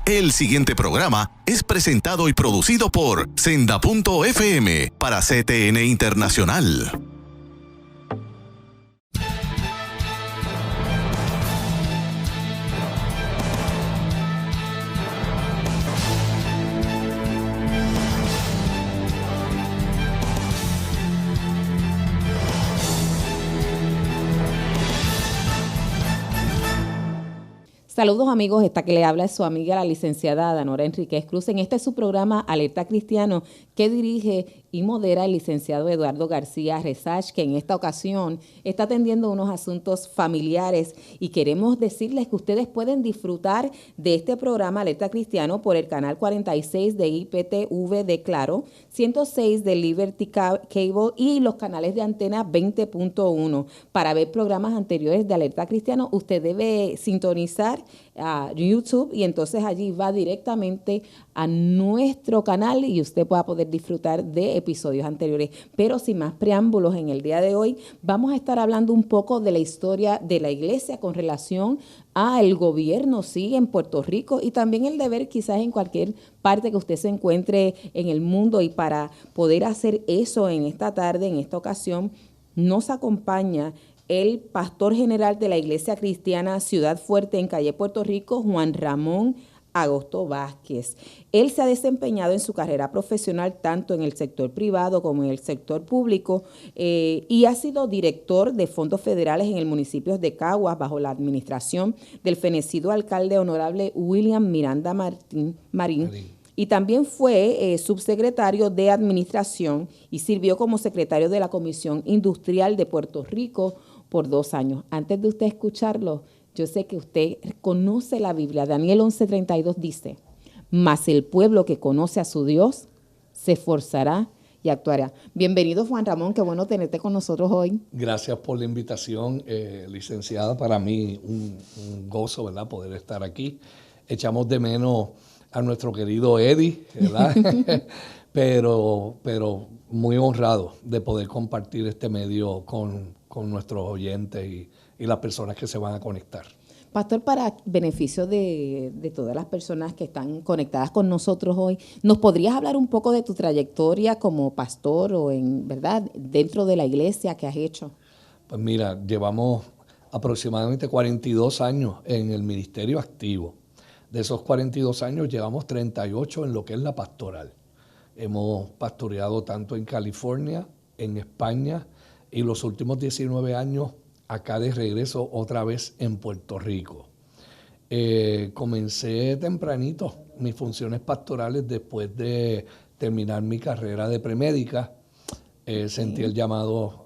El siguiente programa es presentado y producido por Senda.fm para CTN Internacional. Saludos amigos, esta que le habla es su amiga la licenciada Danora Enríquez Cruz. En este es su programa Alerta Cristiano que dirige y modera el licenciado Eduardo García Resach, que en esta ocasión está atendiendo unos asuntos familiares y queremos decirles que ustedes pueden disfrutar de este programa Alerta Cristiano por el canal 46 de IPTV de Claro, 106 de Liberty Cable y los canales de antena 20.1. Para ver programas anteriores de Alerta Cristiano, usted debe sintonizar a YouTube y entonces allí va directamente a nuestro canal y usted pueda poder disfrutar de episodios anteriores. Pero sin más preámbulos, en el día de hoy vamos a estar hablando un poco de la historia de la iglesia con relación al gobierno, sí, en Puerto Rico y también el deber quizás en cualquier parte que usted se encuentre en el mundo. Y para poder hacer eso en esta tarde, en esta ocasión, nos acompaña el pastor general de la Iglesia Cristiana Ciudad Fuerte en Calle, Puerto Rico, Juan Ramón Agosto Vázquez. Él se ha desempeñado en su carrera profesional tanto en el sector privado como en el sector público y ha sido director de fondos federales en el municipio de Caguas bajo la administración del fenecido alcalde honorable William Miranda Marín. Y también fue subsecretario de Administración y sirvió como secretario de la Comisión Industrial de Puerto Rico por 2 años. Antes de usted escucharlo, yo sé que usted conoce la Biblia. Daniel 11:32 dice, mas el pueblo que conoce a su Dios se esforzará y actuará. Bienvenido, Juan Ramón, qué bueno tenerte con nosotros hoy. Gracias por la invitación, licenciada. Para mí un gozo, ¿verdad?, poder estar aquí. Echamos de menos a nuestro querido Eddie, ¿verdad? pero muy honrado de poder compartir este medio con nuestros oyentes y las personas que se van a conectar. Pastor, para beneficio de todas las personas que están conectadas con nosotros hoy, ¿nos podrías hablar un poco de tu trayectoria como pastor o ¿verdad?, dentro de la iglesia que has hecho? Pues mira, llevamos aproximadamente 42 años en el ministerio activo. De esos 42 años llevamos 38 en lo que es la pastoral. Hemos pastoreado tanto en California, en España y los últimos 19 años acá de regreso otra vez en Puerto Rico. Comencé tempranito mis funciones pastorales después de terminar mi carrera de premédica. Sentí el llamado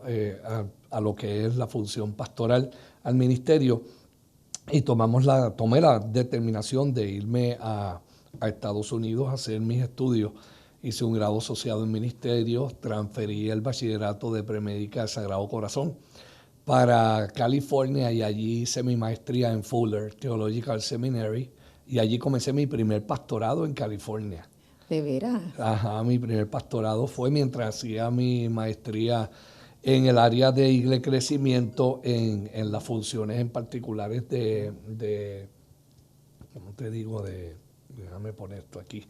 a lo que es la función pastoral al ministerio y tomé la determinación de irme a Estados Unidos a hacer mis estudios. Hice un grado asociado en ministerio, transferí el bachillerato de premédica de Sagrado Corazón para California y allí hice mi maestría en Fuller Theological Seminary y allí comencé mi primer pastorado en California. ¿De veras? Ajá, mi primer pastorado fue mientras hacía mi maestría en el área de iglesia y crecimiento en las funciones en particulares ¿cómo te digo? Déjame poner esto aquí.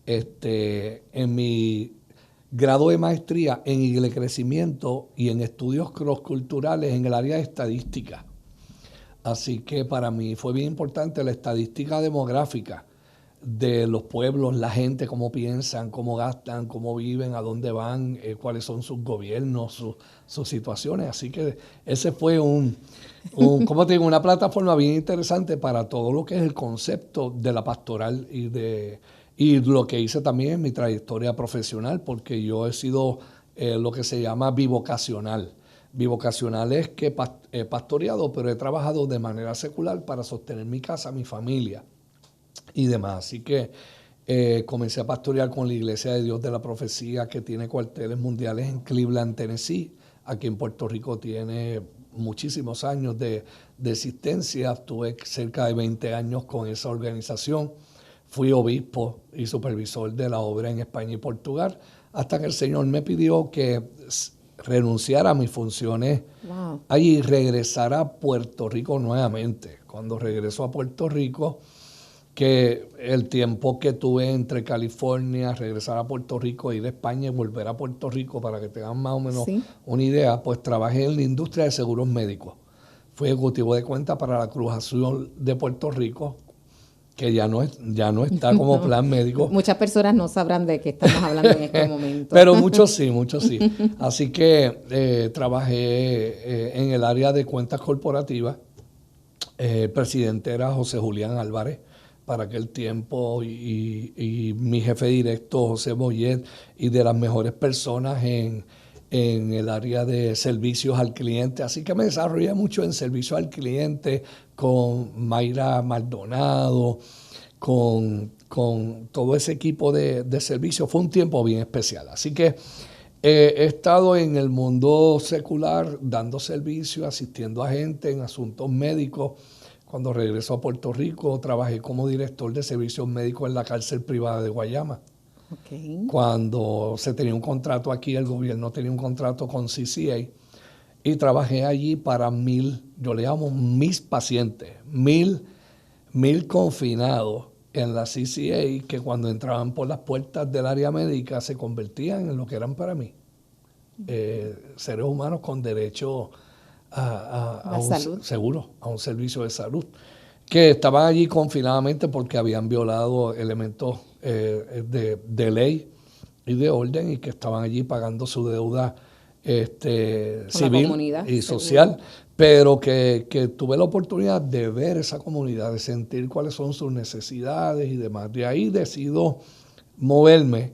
En mi grado de maestría en iglesia y crecimiento y en estudios cross-culturales en el área de estadística. Así que para mí fue bien importante la estadística demográfica de los pueblos, la gente, cómo piensan, cómo gastan, cómo viven, a dónde van, cuáles son sus gobiernos, sus situaciones. Así que ese fue como te digo, una plataforma bien interesante para todo lo que es el concepto de la pastoral y lo que hice también en mi trayectoria profesional, porque yo he sido lo que se llama bivocacional. Bivocacional es que he pastoreado, pero he trabajado de manera secular para sostener mi casa, mi familia y demás. Así que comencé a pastorear con la Iglesia de Dios de la Profecía, que tiene cuarteles mundiales en Cleveland, Tennessee. Aquí en Puerto Rico tiene muchísimos años de existencia. Estuve cerca de 20 años con esa organización. Fui obispo y supervisor de la obra en España y Portugal, hasta que el Señor me pidió que renunciar a mis funciones allí y regresar a Puerto Rico nuevamente. Cuando regreso a Puerto Rico, que el tiempo que tuve entre California, regresar a Puerto Rico, ir a España y volver a Puerto Rico, para que tengan más o menos una idea, pues trabajé en la industria de seguros médicos. Fui ejecutivo de cuenta para la Cruz Azul de Puerto Rico, que ya no está como plan médico. Muchas personas no sabrán de qué estamos hablando en este momento. Pero muchos sí. Así que trabajé en el área de cuentas corporativas. El presidente era José Julián Álvarez para aquel tiempo y mi jefe directo, José Boyet, y de las mejores personas en el área de servicios al cliente. Así que me desarrollé mucho en servicios al cliente con Mayra Maldonado, con todo ese equipo de servicios. Fue un tiempo bien especial. Así que he estado en el mundo secular dando servicio, asistiendo a gente en asuntos médicos. Cuando regreso a Puerto Rico, trabajé como director de servicios médicos en la cárcel privada de Guayama. Okay. Cuando se tenía un contrato aquí, el gobierno tenía un contrato con CCA y trabajé allí para 1,000, yo le llamo mis pacientes, 1,000 confinados en la CCA, que cuando entraban por las puertas del área médica se convertían en lo que eran para mí, seres humanos con derecho a un seguro, a un servicio de salud, que estaban allí confinadamente porque habían violado elementos de ley y de orden, y que estaban allí pagando su deuda civil y social, pero que tuve la oportunidad de ver esa comunidad, de sentir cuáles son sus necesidades y demás. De ahí decido moverme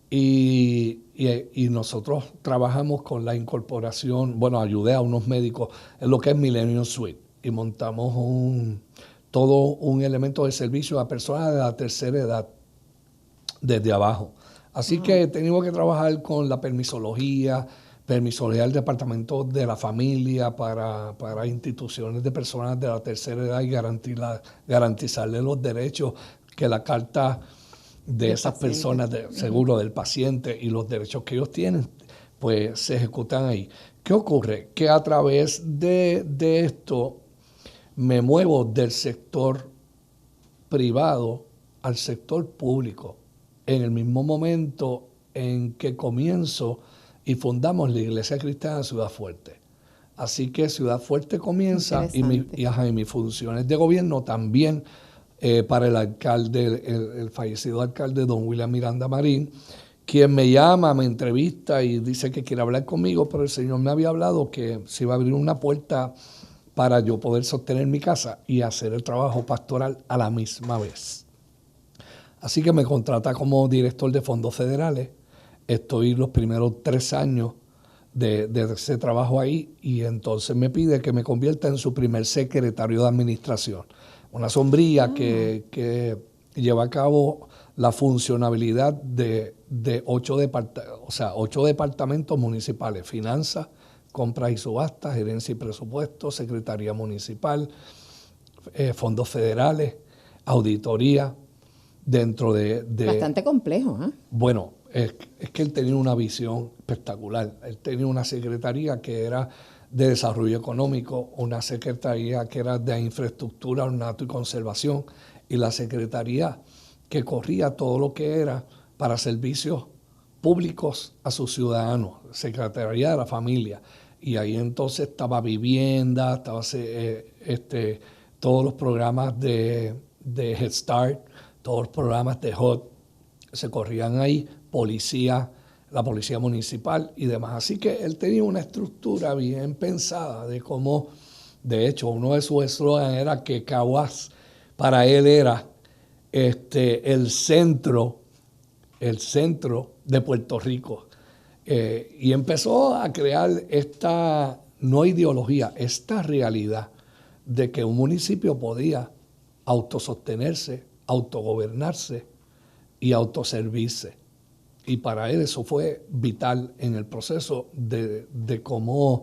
y nosotros trabajamos con la incorporación, ayudé a unos médicos en lo que es Millennium Suite, y montamos todo un elemento de servicio a personas de la tercera edad, desde abajo. Así que he tenido que trabajar con la permisología del Departamento de la Familia para instituciones de personas de la tercera edad y garantizarles los derechos que la Carta de esas personas, seguro del paciente, y los derechos que ellos tienen, pues se ejecutan ahí. ¿Qué ocurre? Que a través de esto me muevo del sector privado al sector público, en el mismo momento en que comienzo y fundamos la Iglesia Cristiana de Ciudad Fuerte. Así que Ciudad Fuerte comienza y mis funciones de gobierno también para el alcalde, el fallecido alcalde don William Miranda Marín, quien me llama, me entrevista y dice que quiere hablar conmigo, pero el Señor me había hablado que se iba a abrir una puerta para yo poder sostener mi casa y hacer el trabajo pastoral a la misma vez. Así que me contrata como director de fondos federales. Estoy los primeros 3 años de ese trabajo ahí, y entonces me pide que me convierta en su primer secretario de administración. Una sombrilla que lleva a cabo la funcionabilidad de 8 departamentos municipales: finanzas, compras y subastas, gerencia y presupuesto, secretaría municipal, fondos federales, auditoría, dentro de... Bastante complejo, ¿eh? Bueno, es que él tenía una visión espectacular. Él tenía una secretaría que era de desarrollo económico, una secretaría que era de infraestructura, ornato y conservación, y la secretaría que corría todo lo que era para servicios públicos a sus ciudadanos, Secretaría de la Familia. Y ahí entonces estaba vivienda, estaba todos los programas de Head Start, todos los programas de HUD se corrían ahí, la policía municipal y demás. Así que él tenía una estructura bien pensada de cómo, de hecho, uno de sus eslogans era que Caguas para él era el centro de Puerto Rico. Y empezó a crear esta, no ideología, esta realidad de que un municipio podía autosostenerse, autogobernarse y autoservirse. Y para él eso fue vital en el proceso de cómo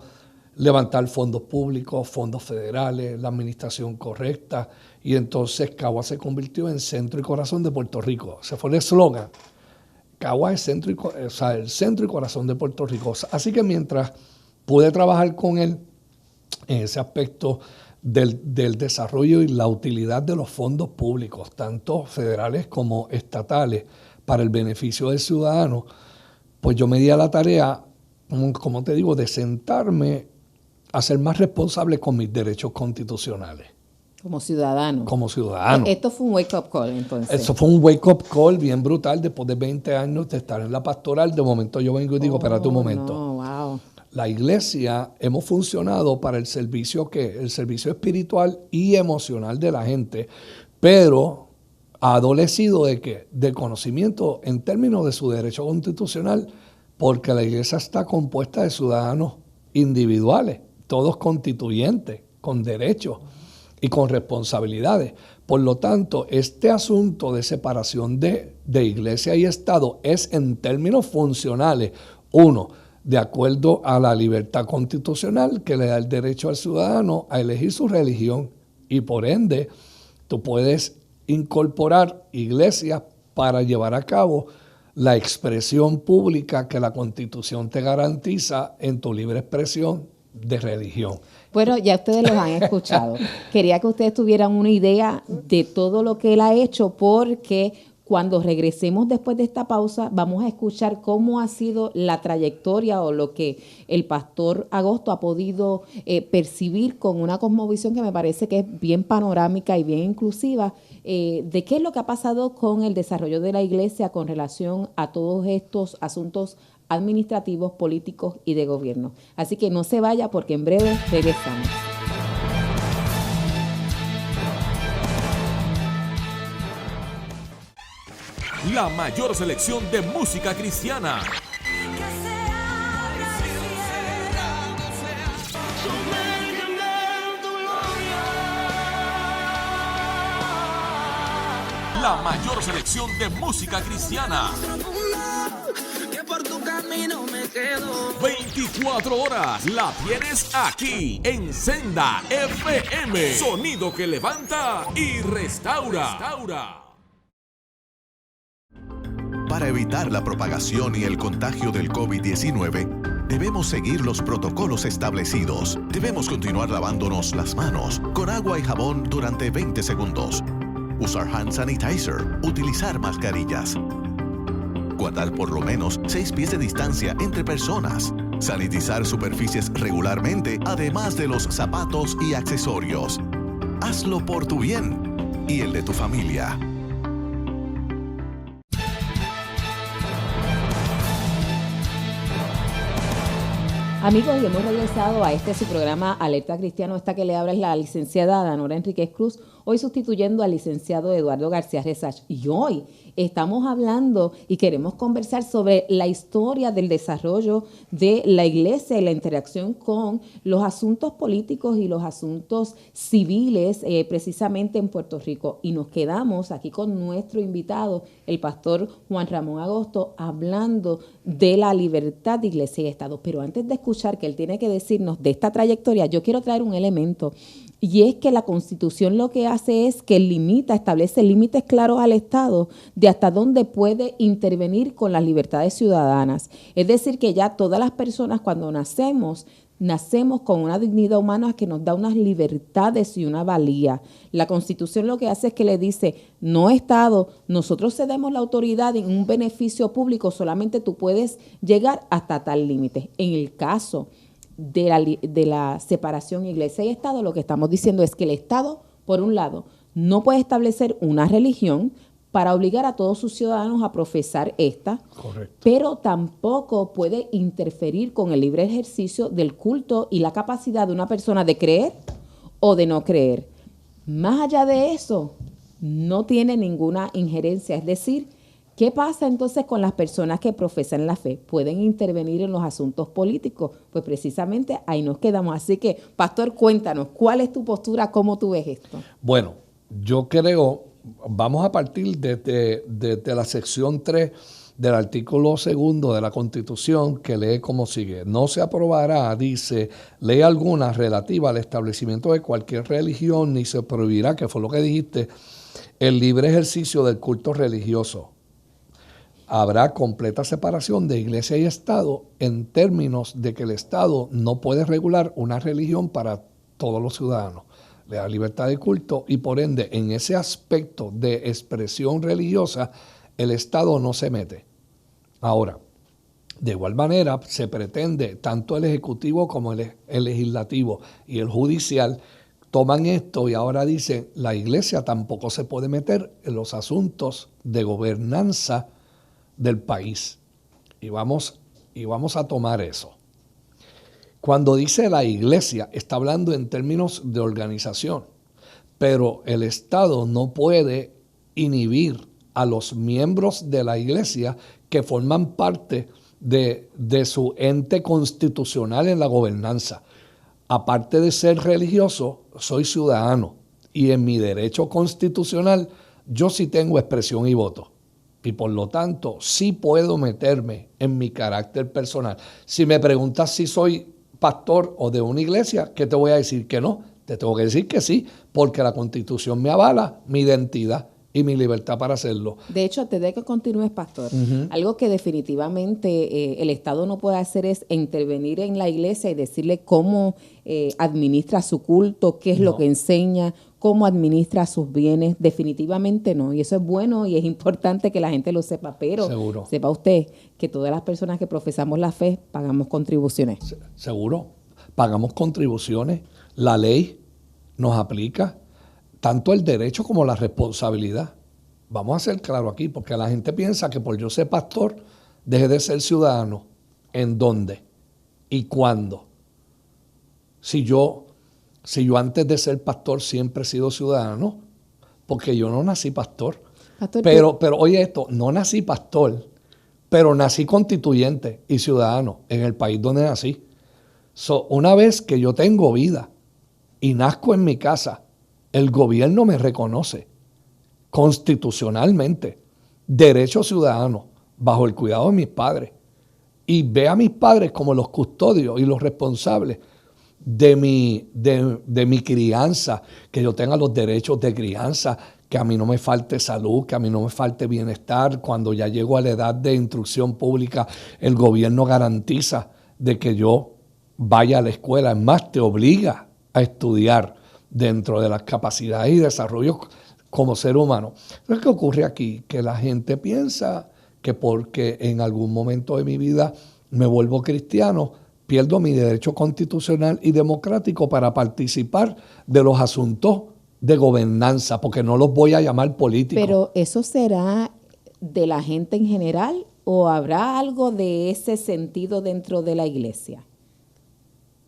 levantar fondos públicos, fondos federales, la administración correcta. Y entonces Caguas se convirtió en centro y corazón de Puerto Rico. Ese fue el eslogan Caguas es el centro y corazón de Puerto Rico. Así que mientras pude trabajar con él en ese aspecto del desarrollo y la utilidad de los fondos públicos, tanto federales como estatales, para el beneficio del ciudadano, pues yo me di a la tarea, como te digo, de sentarme a ser más responsable con mis derechos constitucionales. Como ciudadano. Como ciudadano. Esto fue un wake-up call, entonces. Eso fue un wake-up call bien brutal. Después de 20 años de estar en la pastoral, de momento yo vengo y digo, espérate un momento. No, wow. La iglesia hemos funcionado para el servicio espiritual y emocional de la gente, pero ha adolecido de qué? Del conocimiento en términos de su derecho constitucional, porque la iglesia está compuesta de ciudadanos individuales, todos constituyentes, con derechos y con responsabilidades. Por lo tanto, este asunto de separación de iglesia y Estado es en términos funcionales, uno, de acuerdo a la libertad constitucional que le da el derecho al ciudadano a elegir su religión, y por ende tú puedes incorporar iglesias para llevar a cabo la expresión pública que la Constitución te garantiza en tu libre expresión de religión. Bueno, ya ustedes los han escuchado. Quería que ustedes tuvieran una idea de todo lo que él ha hecho, porque cuando regresemos después de esta pausa vamos a escuchar cómo ha sido la trayectoria o lo que el pastor Agosto ha podido percibir con una cosmovisión que me parece que es bien panorámica y bien inclusiva, de qué es lo que ha pasado con el desarrollo de la iglesia con relación a todos estos asuntos administrativos, políticos y de gobierno. Así que no se vaya, porque en breve regresamos. La mayor selección de música cristiana. La mayor selección de música cristiana. 24 horas la tienes aquí en Senda FM. Sonido que levanta y restaura. Para evitar la propagación y el contagio del COVID-19, debemos seguir los protocolos establecidos. Debemos continuar lavándonos las manos con agua y jabón durante 20 segundos. Usar hand sanitizer. Utilizar mascarillas. Guardar por lo menos 6 pies de distancia entre personas. Sanitizar superficies regularmente, además de los zapatos y accesorios. Hazlo por tu bien y el de tu familia. Amigos, y hemos regresado a su programa Alerta Cristiano. Esta que le habla es la licenciada Danora Enríquez Cruz, hoy sustituyendo al licenciado Eduardo García Resach. Y hoy estamos hablando y queremos conversar sobre la historia del desarrollo de la iglesia y la interacción con los asuntos políticos y los asuntos civiles, precisamente en Puerto Rico. Y nos quedamos aquí con nuestro invitado, el pastor Juan Ramón Agosto, hablando de la libertad de iglesia y Estado. Pero antes de escuchar que él tiene que decirnos de esta trayectoria, yo quiero traer un elemento, y es que la Constitución lo que hace es que establece límites claros al Estado de hasta dónde puede intervenir con las libertades ciudadanas. Es decir, que ya todas las personas, cuando nacemos con una dignidad humana que nos da unas libertades y una valía. La Constitución lo que hace es que le dice, no Estado, nosotros cedemos la autoridad en un beneficio público, solamente tú puedes llegar hasta tal límite. En el caso de la separación iglesia y Estado, lo que estamos diciendo es que el Estado, por un lado, no puede establecer una religión para obligar a todos sus ciudadanos a profesar esta. Correcto. Pero tampoco puede interferir con el libre ejercicio del culto y la capacidad de una persona de creer o de no creer. Más allá de eso, no tiene ninguna injerencia. Es decir, ¿qué pasa entonces con las personas que profesan la fe? ¿Pueden intervenir en los asuntos políticos? Pues precisamente ahí nos quedamos. Así que, pastor, cuéntanos, ¿cuál es tu postura? ¿Cómo tú ves esto? Bueno, yo creo... Vamos a partir desde la sección 3 del artículo 2 de la Constitución, que lee como sigue. No se aprobará, dice, ley alguna relativa al establecimiento de cualquier religión, ni se prohibirá, que fue lo que dijiste, el libre ejercicio del culto religioso. habrá completa separación de iglesia y Estado en términos de que el Estado no puede regular una religión para todos los ciudadanos. Le da libertad de culto y por ende en ese aspecto de expresión religiosa el Estado no se mete. Ahora, de igual manera se pretende tanto el Ejecutivo como el Legislativo y el Judicial toman esto y ahora dicen la Iglesia tampoco se puede meter en los asuntos de gobernanza del país. Y vamos a tomar eso. Cuando dice la Iglesia, está hablando en términos de organización, pero el Estado no puede inhibir a los miembros de la Iglesia que forman parte de su ente constitucional en la gobernanza. Aparte de ser religioso, soy ciudadano y en mi derecho constitucional yo sí tengo expresión y voto. Y por lo tanto, sí puedo meterme en mi carácter personal. Si me preguntas si soy pastor o de una iglesia, ¿qué te voy a decir? Que no. Te tengo que decir que sí, porque la Constitución me avala mi identidad y mi libertad para hacerlo. De hecho, antes de que continúes, pastor, algo que definitivamente el Estado no puede hacer es intervenir en la iglesia y decirle cómo administra su culto, qué es lo que enseña, cómo administra sus bienes. Definitivamente no. Y eso es bueno y es importante que la gente lo sepa. Pero seguro. Sepa usted que todas las personas que profesamos la fe pagamos contribuciones. Seguro. Pagamos contribuciones. La ley nos aplica tanto el derecho como la responsabilidad. Vamos a ser claros aquí, porque la gente piensa que por yo ser pastor, deje de ser ciudadano. ¿En dónde? ¿Y cuándo? Si yo antes de ser pastor siempre he sido ciudadano, porque yo no nací pastor. Pastor, pero oye esto, no nací pastor, pero nací constituyente y ciudadano en el país donde nací. Una vez que yo tengo vida y nazco en mi casa, el gobierno me reconoce constitucionalmente derecho ciudadano bajo el cuidado de mis padres y ve a mis padres como los custodios y los responsables de mi crianza, que yo tenga los derechos de crianza, que a mí no me falte salud, que a mí no me falte bienestar. Cuando ya llego a la edad de instrucción pública, el gobierno garantiza de que yo vaya a la escuela. Es más, te obliga a estudiar dentro de las capacidades y desarrollos como ser humano. Lo que ocurre aquí, que la gente piensa que porque en algún momento de mi vida me vuelvo cristiano, pierdo mi derecho constitucional y democrático para participar de los asuntos de gobernanza, porque no los voy a llamar políticos. Pero ¿eso será de la gente en general o habrá algo de ese sentido dentro de la iglesia?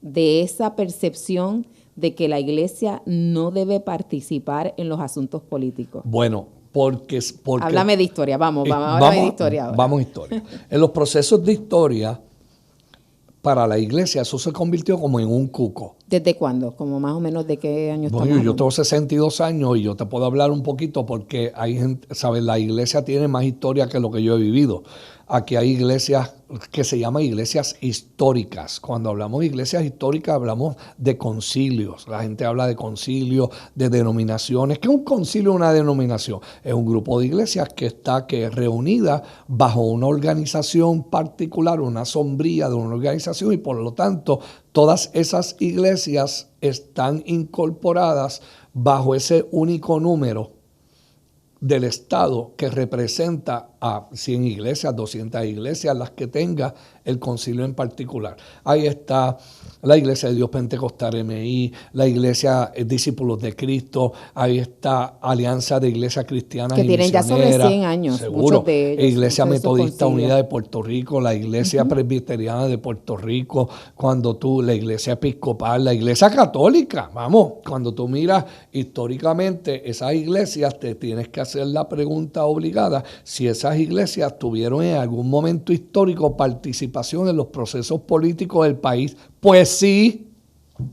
De esa percepción de que la iglesia no debe participar en los asuntos políticos. Bueno, porque háblame de historia, háblame de historia ahora. Vamos a historia. En los procesos de historia, para la iglesia eso se convirtió como en un cuco. ¿Desde cuándo? ¿Como más o menos de qué año estamos hablando? Yo tengo 62 años y yo te puedo hablar un poquito porque hay gente, ¿sabes? La iglesia tiene más historia que lo que yo he vivido. Aquí hay iglesias que se llaman iglesias históricas. Cuando hablamos de iglesias históricas hablamos de concilios. La gente habla de concilios, de denominaciones. ¿Qué es un concilio o una denominación? Es un grupo de iglesias que está reunida bajo una organización particular, una sombrilla de una organización y por lo tanto todas esas iglesias están incorporadas bajo ese único número del Estado que representa a 100 iglesias, 200 iglesias, las que tenga el concilio en particular. Ahí está la Iglesia de Dios Pentecostal MI, la Iglesia Discípulos de Cristo, ahí está Alianza de Iglesias Cristianas que y tienen Misioneras, ya sobre 100 años, seguro, de ellos, Iglesia Metodista Unida de Puerto Rico, la Iglesia Presbiteriana de Puerto Rico, la Iglesia Episcopal, la Iglesia Católica, vamos, cuando tú miras históricamente esas iglesias, te tienes que hacer la pregunta obligada si esas iglesias tuvieron en algún momento histórico participación en los procesos políticos del país. Pues sí.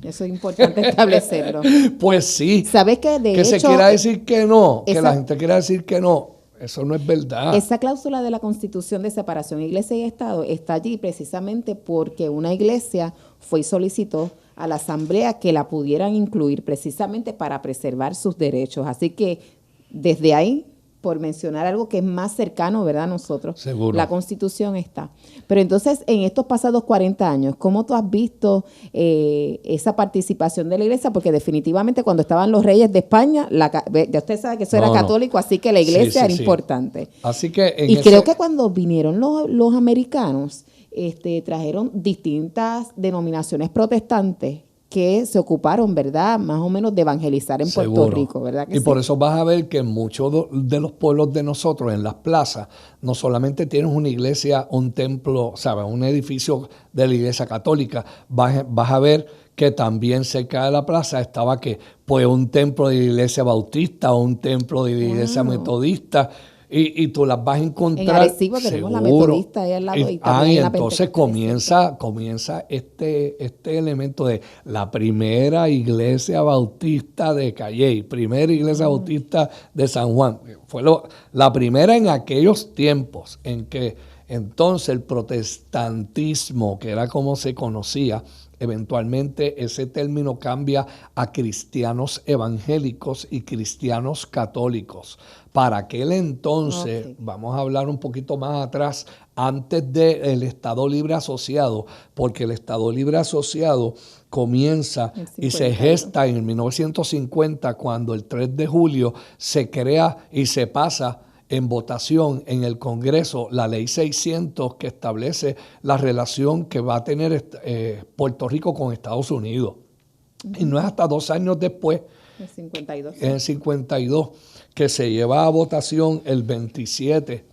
Eso es importante establecerlo. Pues sí. ¿Sabes qué? De que hecho, se quiera decir que no, que la gente quiera decir que no. Eso no es verdad. Esa cláusula de la Constitución de separación iglesia y Estado está allí precisamente porque una iglesia fue y solicitó a la asamblea que la pudieran incluir precisamente para preservar sus derechos. Así que desde ahí por mencionar algo que es más cercano, ¿verdad?, a nosotros. Seguro. La Constitución está. Pero entonces, en estos pasados 40 años, ¿cómo tú has visto esa participación de la Iglesia? Porque definitivamente cuando estaban los reyes de España, ya usted sabe que eso era católico, así que la Iglesia era importante. Así que creo que cuando vinieron los americanos, trajeron distintas denominaciones protestantes que se ocuparon, ¿verdad?, más o menos de evangelizar en Puerto Rico, ¿verdad que y sí? por eso vas a ver que en muchos de los pueblos de nosotros, en las plazas, no solamente tienes una iglesia, un templo, ¿sabes?, un edificio de la iglesia católica, vas a ver que también cerca de la plaza estaba pues un templo de la iglesia bautista o un templo de la iglesia metodista. Y tú las vas a encontrar. En Arecibo tenemos la metodista ahí al lado. Y entonces comienza este elemento de la primera iglesia bautista de Calley, primera iglesia bautista de San Juan. Fue la primera en aquellos tiempos en que entonces el protestantismo, que era como se conocía, eventualmente ese término cambia a cristianos evangélicos y cristianos católicos. Para aquel entonces, vamos a hablar un poquito más atrás, antes del Estado Libre Asociado, porque el Estado Libre Asociado comienza y se gesta en el 1950, cuando el 3 de julio se crea y se pasa en votación en el Congreso la Ley 600, que establece la relación que va a tener Puerto Rico con Estados Unidos. Y no es hasta 2 años después, en el 52, que se lleva a votación el 27,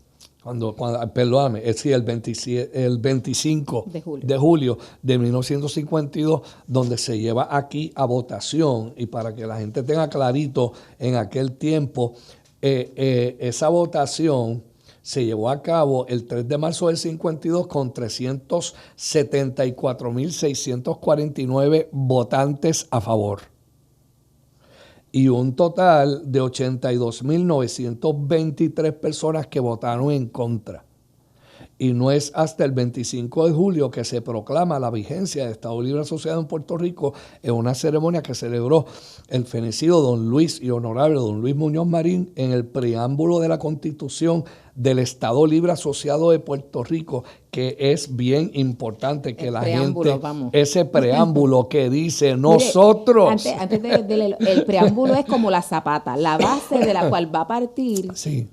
el 25 de julio de 1952, donde se lleva aquí a votación. Y para que la gente tenga clarito, en aquel tiempo, esa votación se llevó a cabo el 3 de marzo del 52 con 374.649 votantes a favor y un total de 82.923 personas que votaron en contra. Y no es hasta el 25 de julio que se proclama la vigencia del Estado Libre Asociado en Puerto Rico, en una ceremonia que celebró el fenecido don Luis y honorable don Luis Muñoz Marín en el preámbulo de la Constitución del Estado Libre Asociado de Puerto Rico, que es bien importante que ese preámbulo que dice nosotros. Mire, antes el preámbulo es como la zapata, la base de la cual va a partir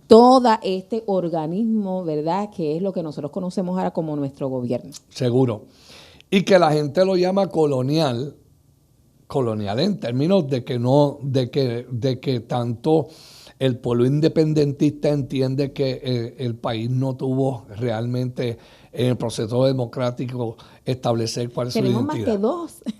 todo este organismo, ¿verdad?, que es lo que nosotros conocemos ahora como nuestro gobierno. Seguro. Y que la gente lo llama colonial en términos de que tanto el pueblo independentista entiende que el país no tuvo realmente en el proceso democrático establecer cuál es su identidad. Tenemos más que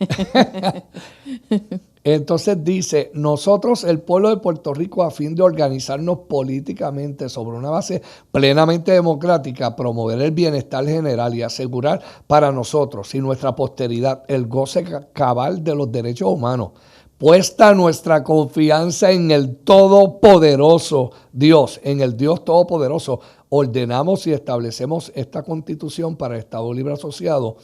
2. Entonces dice, nosotros, el pueblo de Puerto Rico, a fin de organizarnos políticamente sobre una base plenamente democrática, promover el bienestar general y asegurar para nosotros y nuestra posteridad el goce cabal de los derechos humanos, puesta nuestra confianza en el Todopoderoso Dios, en el Dios Todopoderoso, ordenamos y establecemos esta Constitución para el Estado Libre Asociado,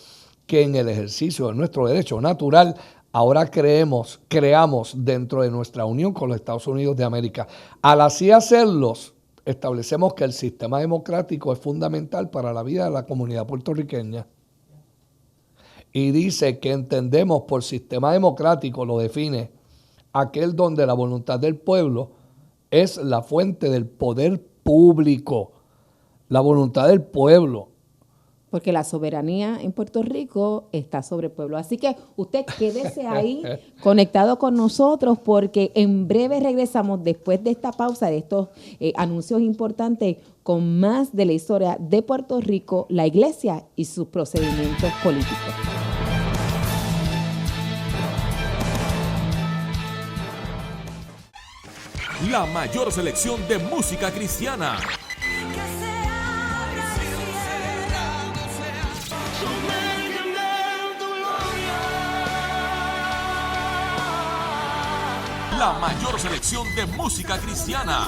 que en el ejercicio de nuestro derecho natural ahora creamos dentro de nuestra unión con los Estados Unidos de América. Al así hacerlos, establecemos que el sistema democrático es fundamental para la vida de la comunidad puertorriqueña. Y dice que entendemos por sistema democrático, lo define, aquel donde la voluntad del pueblo es la fuente del poder público. La voluntad del pueblo. Porque la soberanía en Puerto Rico está sobre el pueblo. Así que usted quédese ahí conectado con nosotros, porque en breve regresamos después de esta pausa, de estos anuncios importantes, con más de la historia de Puerto Rico, la iglesia y sus procedimientos políticos. La mayor selección de música cristiana. La mayor selección de música cristiana.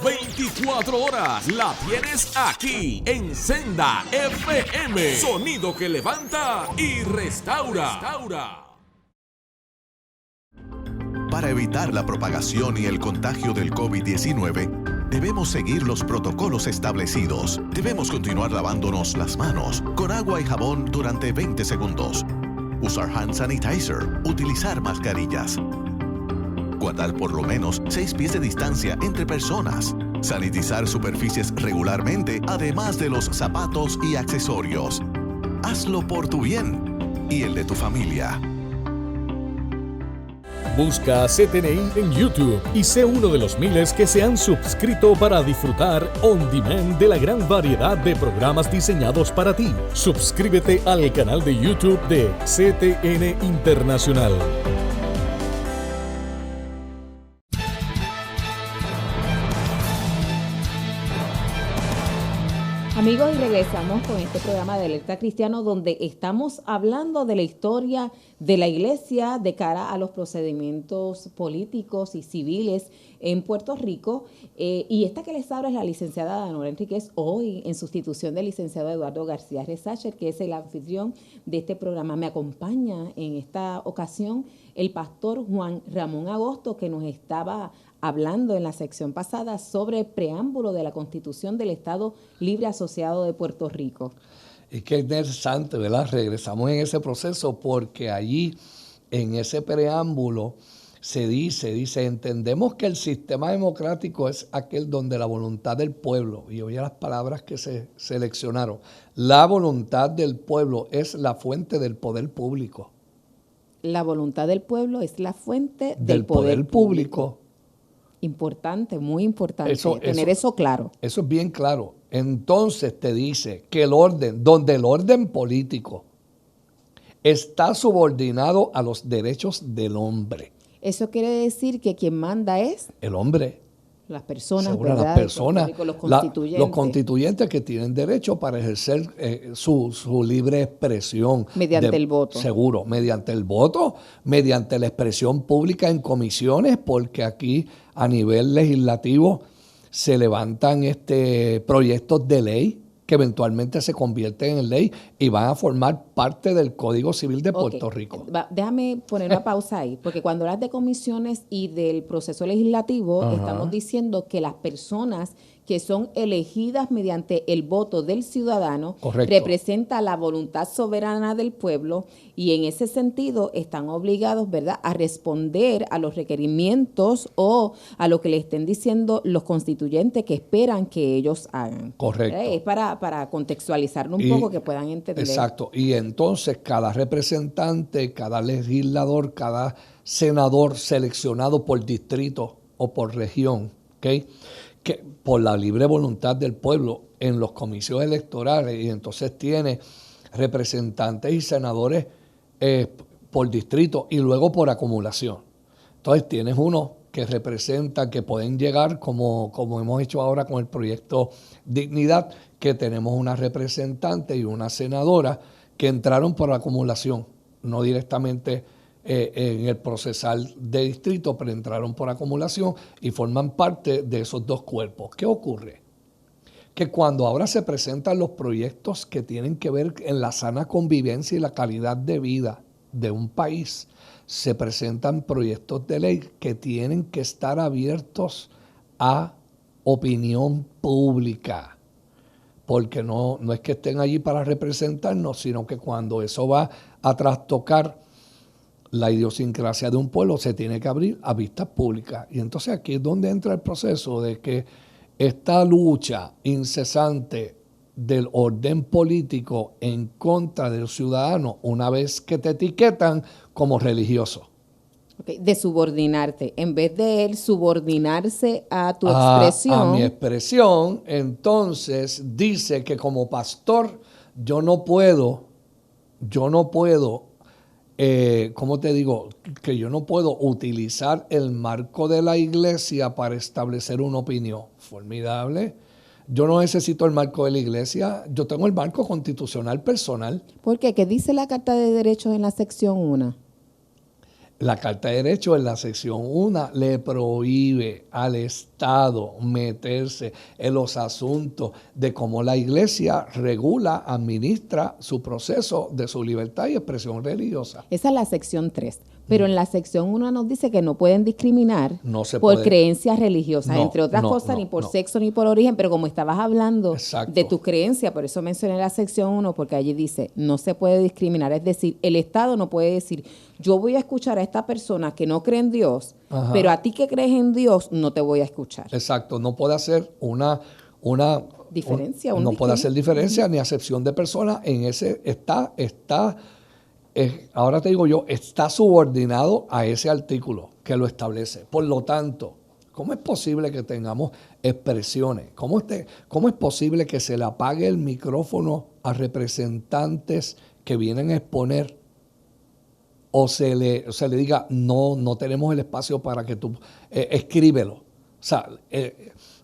24 horas la tienes aquí en Senda FM. Sonido que levanta y restaura. Para Para evitar la propagación y el contagio del COVID-19, debemos seguir los protocolos establecidos. Debemos continuar lavándonos las manos con agua y jabón durante 20 segundos. Usar hand sanitizer. Utilizar mascarillas. Guardar por lo menos 6 pies de distancia entre personas. Sanitizar superficies regularmente, además de los zapatos y accesorios. Hazlo por tu bien y el de tu familia. Busca CTNI en YouTube y sé uno de los miles que se han suscrito para disfrutar on demand de la gran variedad de programas diseñados para ti. Suscríbete al canal de YouTube de CTN Internacional. Amigos, y regresamos con este programa de Alerta Cristiano, donde estamos hablando de la historia de la iglesia de cara a los procedimientos políticos y civiles en Puerto Rico. Y esta que les habla es la licenciada Danora Enríquez, hoy en sustitución del licenciado Eduardo García Resacher, que es el anfitrión de este programa. Me acompaña en esta ocasión el pastor Juan Ramón Agosto, que nos estaba hablando en la sección pasada sobre el preámbulo de la Constitución del Estado Libre Asociado de Puerto Rico. Y qué interesante, ¿verdad? Regresamos en ese proceso porque allí, en ese preámbulo, se dice, entendemos que el sistema democrático es aquel donde la voluntad del pueblo, y oye las palabras que se seleccionaron, la voluntad del pueblo es la fuente del poder público. La voluntad del pueblo es la fuente del poder público. Importante, muy importante, tener eso claro. Eso es bien claro. Entonces te dice que el orden, donde el orden político está subordinado a los derechos del hombre. Eso quiere decir que quien manda es el hombre. Las personas, seguro, ¿verdad? Las personas, los constituyentes. Los constituyentes que tienen derecho para ejercer su libre expresión. Mediante el voto. Seguro, mediante el voto, mediante la expresión pública en comisiones, porque aquí a nivel legislativo se levantan proyectos de ley que eventualmente se convierten en ley y van a formar parte del Código Civil de Puerto Rico. Déjame poner una pausa ahí, porque cuando hablas de comisiones y del proceso legislativo, estamos diciendo que las personas que son elegidas mediante el voto del ciudadano, representa la voluntad soberana del pueblo y en ese sentido están obligados, ¿verdad?, a responder a los requerimientos o a lo que le estén diciendo los constituyentes que esperan que ellos hagan. Correcto. Es para contextualizarlo un poco, que puedan entender. Exacto. Y entonces cada representante, cada legislador, cada senador seleccionado por distrito o por región, ¿ok?, que por la libre voluntad del pueblo en los comicios electorales, y entonces tiene representantes y senadores por distrito y luego por acumulación. Entonces tienes unos que representan, que pueden llegar, como hemos hecho ahora con el proyecto Dignidad, que tenemos una representante y una senadora que entraron por acumulación, no directamente en el procesal de distrito, pero entraron por acumulación y forman parte de esos dos cuerpos. ¿Qué ocurre? Que cuando ahora se presentan los proyectos que tienen que ver en la sana convivencia y la calidad de vida de un país, se presentan proyectos de ley que tienen que estar abiertos a opinión pública, porque no es que estén allí para representarnos, sino que cuando eso va a trastocar la idiosincrasia de un pueblo, se tiene que abrir a vistas públicas. Y entonces aquí es donde entra el proceso de que esta lucha incesante del orden político en contra del ciudadano, una vez que te etiquetan como religioso. De subordinarte, en vez de él subordinarse a tu expresión. A mi expresión, entonces dice que como pastor yo no puedo, ¿cómo te digo? Que yo no puedo utilizar el marco de la iglesia para establecer una opinión. Formidable. Yo no necesito el marco de la iglesia, yo tengo el marco constitucional personal. ¿Por qué? ¿Qué dice la Carta de Derechos en la sección 1? La Carta de Derechos en la sección 1 le prohíbe al Estado meterse en los asuntos de cómo la iglesia regula, administra su proceso de su libertad y expresión religiosa. Esa es la sección 3. Pero en la sección 1 nos dice que no pueden discriminar No se por puede. creencias religiosas, No, entre otras no, cosas, no, ni por no. sexo ni por origen, pero como estabas hablando Exacto. de tu creencia, por eso mencioné la sección 1, porque allí dice, no se puede discriminar, es decir, el Estado no puede decir, yo voy a escuchar a esta persona que no cree en Dios, Ajá. pero a ti que crees en Dios no te voy a escuchar. Exacto, no puede hacer una Diferencia, un no puede hacer distinto. diferencia ni acepción de personas en ese ahora te digo yo, está subordinado a ese artículo que lo establece. Por lo tanto, ¿cómo es posible que tengamos expresiones? ¿Cómo es posible que se le apague el micrófono a representantes que vienen a exponer o se le diga, no tenemos el espacio para que tú escríbelo? O sea,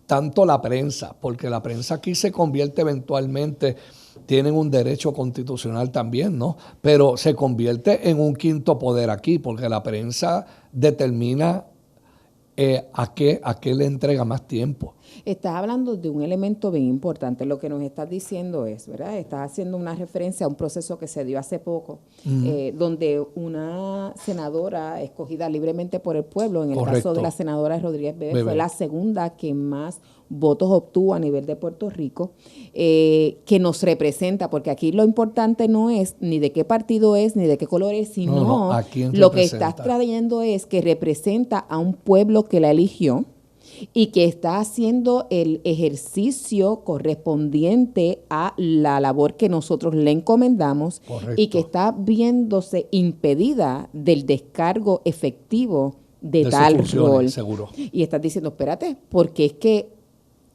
tanto la prensa, porque la prensa aquí se convierte eventualmente, tienen un derecho constitucional también, ¿no? Pero se convierte en un quinto poder aquí, porque la prensa determina a qué le entrega más tiempo. Estás hablando de un elemento bien importante. Lo que nos estás diciendo es, ¿verdad? Estás haciendo una referencia a un proceso que se dio hace poco, donde una senadora escogida libremente por el pueblo, en el Correcto. caso de la senadora Rodríguez Bebe, Bebe. fue la segunda que más votos obtuvo a nivel de Puerto Rico, que nos representa, porque aquí lo importante no es ni de qué partido es, ni de qué color es, sino No, ¿a quién lo que representa? estás trayendo es que representa a un pueblo que la eligió, y que está haciendo el ejercicio correspondiente a la labor que nosotros le encomendamos. Correcto. Y que está viéndose impedida del descargo efectivo de sus tal funciones, rol. seguro. Y estás diciendo, espérate, porque es que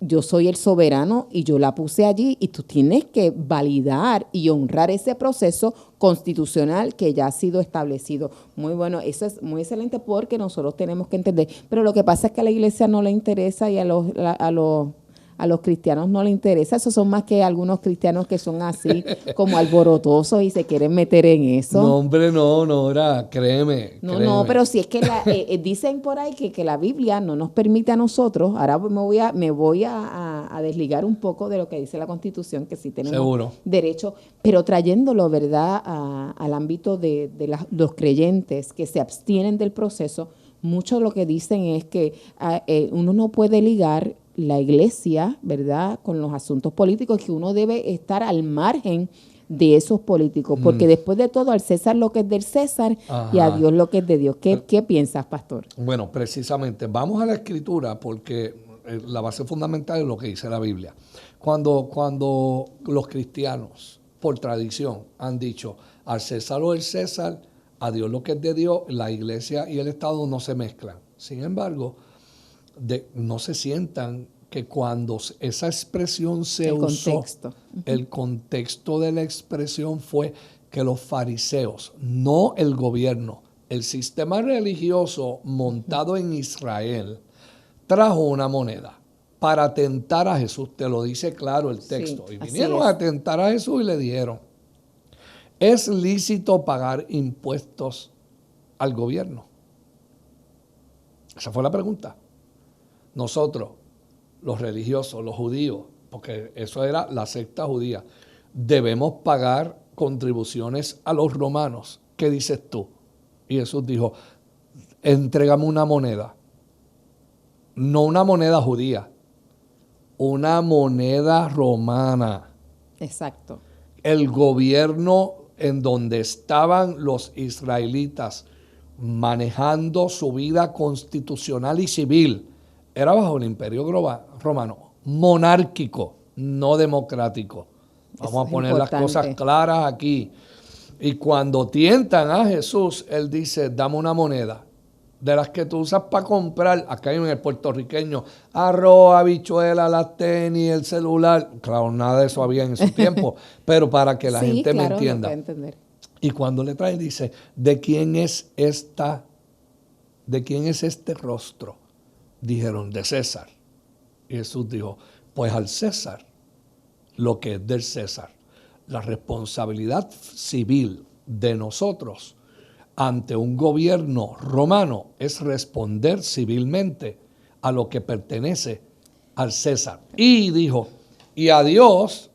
yo soy el soberano y yo la puse allí y tú tienes que validar y honrar ese proceso constitucional que ya ha sido establecido. Muy bueno, eso es muy excelente porque nosotros tenemos que entender. Pero lo que pasa es que a la iglesia no le interesa y a los cristianos no les interesa. Esos son más que algunos cristianos que son así como alborotosos y se quieren meter en eso. No, hombre, no, Nora, créeme. No, pero si es que dicen por ahí que la Biblia no nos permite a nosotros, ahora me voy a desligar un poco de lo que dice la Constitución, que sí tenemos Seguro. derecho, pero trayéndolo, ¿verdad?, al ámbito de los creyentes que se abstienen del proceso. Mucho lo que dicen es que uno no puede ligar la iglesia, ¿verdad?, con los asuntos políticos, que uno debe estar al margen de esos políticos, porque después de todo, al César lo que es del César y a Dios lo que es de Dios. ¿Qué piensas, pastor? Bueno, precisamente, vamos a la Escritura porque la base fundamental es lo que dice la Biblia. Cuando los cristianos, por tradición, han dicho al César lo del César, a Dios lo que es de Dios, la iglesia y el Estado no se mezclan. Sin embargo, no se sientan que cuando esa expresión se usó, Contexto. el contexto de la expresión fue que los fariseos, no el gobierno, el sistema religioso montado en Israel, trajo una moneda para tentar a Jesús. Te lo dice claro el texto. Sí, Y así vinieron es. a tentar a Jesús y le dijeron, ¿es lícito pagar impuestos al gobierno? Esa fue la pregunta. Nosotros, los religiosos, los judíos, porque eso era la secta judía, debemos pagar contribuciones a los romanos. ¿Qué dices tú? Y Jesús dijo, entrégame una moneda. No una moneda judía, una moneda romana. Exacto. El gobierno en donde estaban los israelitas manejando su vida constitucional y civil era bajo el imperio romano, monárquico, no democrático. Vamos Eso a es poner las importante. cosas claras aquí. Y cuando tientan a Jesús, él dice, dame una moneda de las que tú usas para comprar, acá en el puertorriqueño, arroz, habichuela, las tenis, el celular. Claro, nada de eso había en su tiempo, pero para que la Sí, gente claro, me entienda. lo puede entender. Y cuando le traen, dice, ¿de quién es este rostro? Dijeron, de César. Y Jesús dijo, pues al César, lo que es del César. La responsabilidad civil de nosotros ante un gobierno romano es responder civilmente a lo que pertenece al César. Y dijo, y a Dios,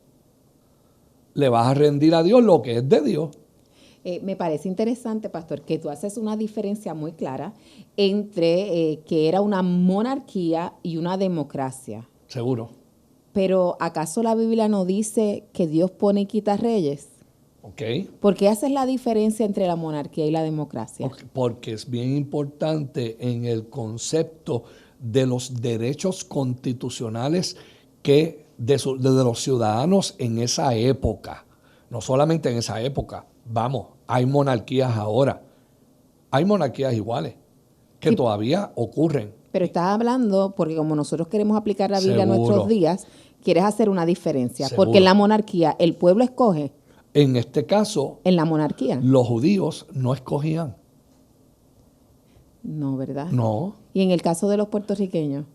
le vas a rendir a Dios lo que es de Dios. Me parece interesante, pastor, que tú haces una diferencia muy clara entre que era una monarquía y una democracia. Seguro. Pero ¿acaso la Biblia no dice que Dios pone y quita reyes? Ok. ¿Por qué haces la diferencia entre la monarquía y la democracia? Porque es bien importante en el concepto de los derechos constitucionales que de los ciudadanos en esa época. No solamente en esa época. Vamos, hay monarquías ahora. Hay monarquías iguales que todavía ocurren. Pero estás hablando, porque como nosotros queremos aplicar la Biblia a Seguro. nuestros días, quieres hacer una diferencia. Seguro. Porque en la monarquía el pueblo escoge. En este caso, En la monarquía. los judíos no escogían. No, ¿verdad? No. Y en el caso de los puertorriqueños.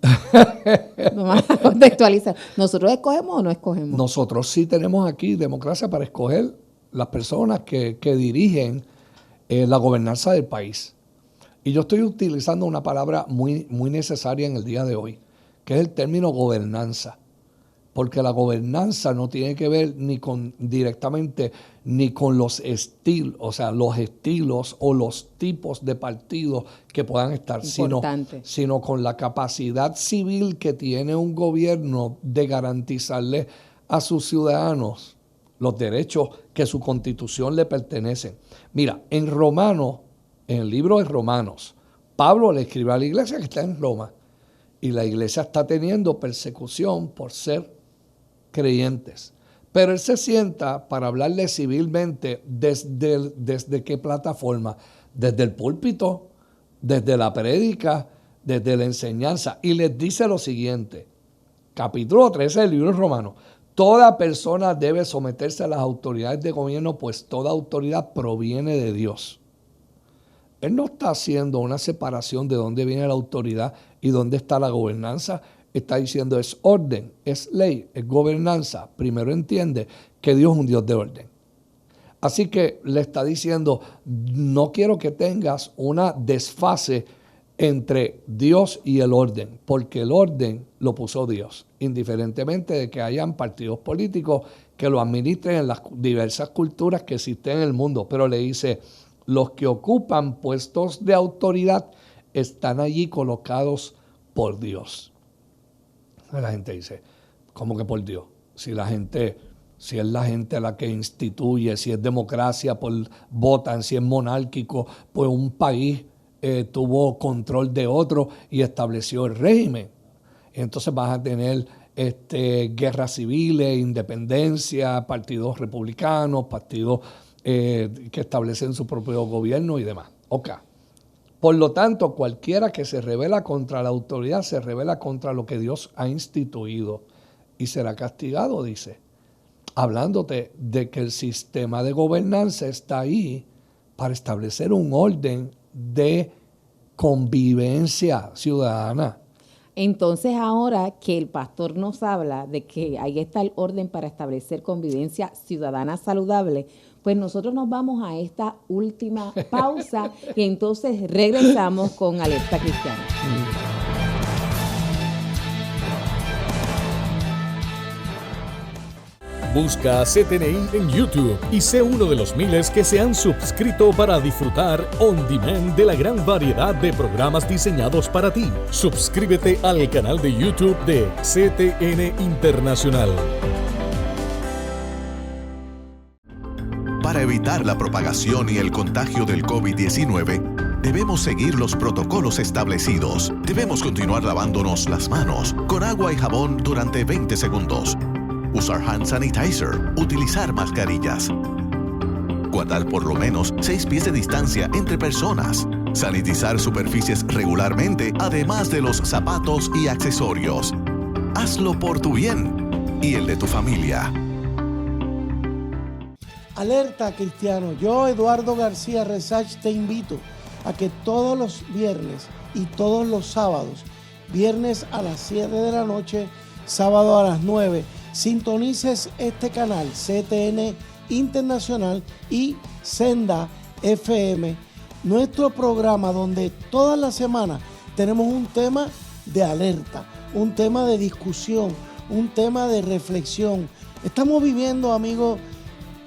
Vamos a contextualizar. ¿Nosotros escogemos o no escogemos? Nosotros sí tenemos aquí democracia para escoger las personas que dirigen la gobernanza del país. Y yo estoy utilizando una palabra muy, muy necesaria en el día de hoy, que es el término gobernanza. Porque la gobernanza no tiene que ver directamente ni con los estilos, o sea, los estilos o los tipos de partidos que puedan estar, sino con la capacidad civil que tiene un gobierno de garantizarle a sus ciudadanos los derechos que su constitución le pertenecen. Mira, en el libro de Romanos, Pablo le escribe a la iglesia que está en Roma y la iglesia está teniendo persecución por ser creyentes. Pero él se sienta para hablarle civilmente desde qué plataforma, desde el púlpito, desde la prédica, desde la enseñanza. Y les dice lo siguiente, capítulo 13 del libro de Romanos: toda persona debe someterse a las autoridades de gobierno, pues toda autoridad proviene de Dios. Él no está haciendo una separación de dónde viene la autoridad y dónde está la gobernanza. Está diciendo es orden, es ley, es gobernanza. Primero entiende que Dios es un Dios de orden. Así que le está diciendo, no quiero que tengas una desfase entre Dios y el orden, porque el orden lo puso Dios, indiferentemente de que hayan partidos políticos que lo administren en las diversas culturas que existen en el mundo. Pero le dice, los que ocupan puestos de autoridad están allí colocados por Dios. La gente dice, ¿cómo que por Dios? Si es la gente la que instituye, si es democracia, pues votan, si es monárquico, pues un país tuvo control de otro y estableció el régimen. Entonces vas a tener guerras civiles, independencia, partidos republicanos, partidos que establecen su propio gobierno y demás. Okay. Por lo tanto, cualquiera que se rebela contra la autoridad se rebela contra lo que Dios ha instituido y será castigado, dice, hablándote de que el sistema de gobernanza está ahí para establecer un orden de convivencia ciudadana. Entonces, ahora que el pastor nos habla de que ahí está el orden para establecer convivencia ciudadana saludable, pues nosotros nos vamos a esta última pausa y entonces regresamos con Alerta Cristiana. Busca CTNI en YouTube y sé uno de los miles que se han suscrito para disfrutar on demand de la gran variedad de programas diseñados para ti. Suscríbete al canal de YouTube de CTN Internacional. Para evitar la propagación y el contagio del COVID-19, debemos seguir los protocolos establecidos. Debemos continuar lavándonos las manos con agua y jabón durante 20 segundos. Usar hand sanitizer, utilizar mascarillas. Guardar por lo menos 6 pies de distancia entre personas. Sanitizar superficies regularmente, además de los zapatos y accesorios. Hazlo por tu bien y el de tu familia. Alerta Cristiano, yo Eduardo García Resach te invito a que todos los viernes y todos los sábados, viernes a las 7 de la noche, sábado a las 9, sintonices este canal CTN Internacional y Senda FM, nuestro programa donde todas las semanas tenemos un tema de alerta, un tema de discusión, un tema de reflexión. Estamos viviendo, amigos,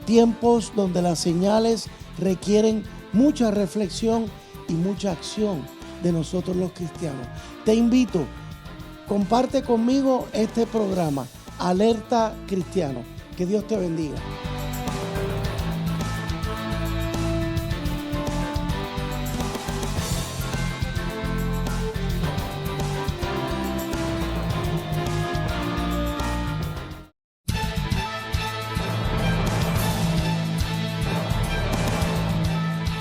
tiempos donde las señales requieren mucha reflexión y mucha acción de nosotros los cristianos. Te invito, comparte conmigo este programa, Alerta Cristiano. Que Dios te bendiga.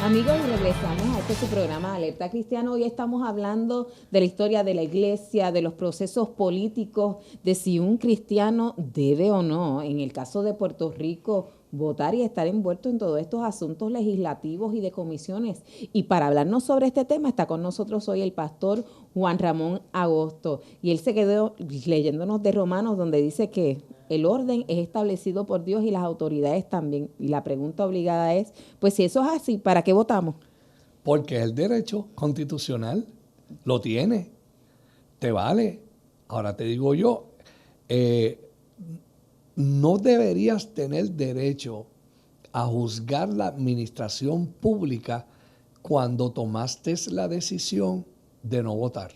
Amigos, regresamos a este su programa Alerta Cristiano. Hoy estamos hablando de la historia de la iglesia, de los procesos políticos, de si un cristiano debe o no, en el caso de Puerto Rico, votar y estar envuelto en todos estos asuntos legislativos y de comisiones. Y para hablarnos sobre este tema está con nosotros hoy el pastor Juan Ramón Agosto. Y él se quedó leyéndonos de Romanos, donde dice que el orden es establecido por Dios y las autoridades también. Y la pregunta obligada es, pues si eso es así, ¿para qué votamos? Porque el derecho constitucional lo tiene, te vale. Ahora te digo yo, no deberías tener derecho a juzgar la administración pública cuando tomaste la decisión de no votar.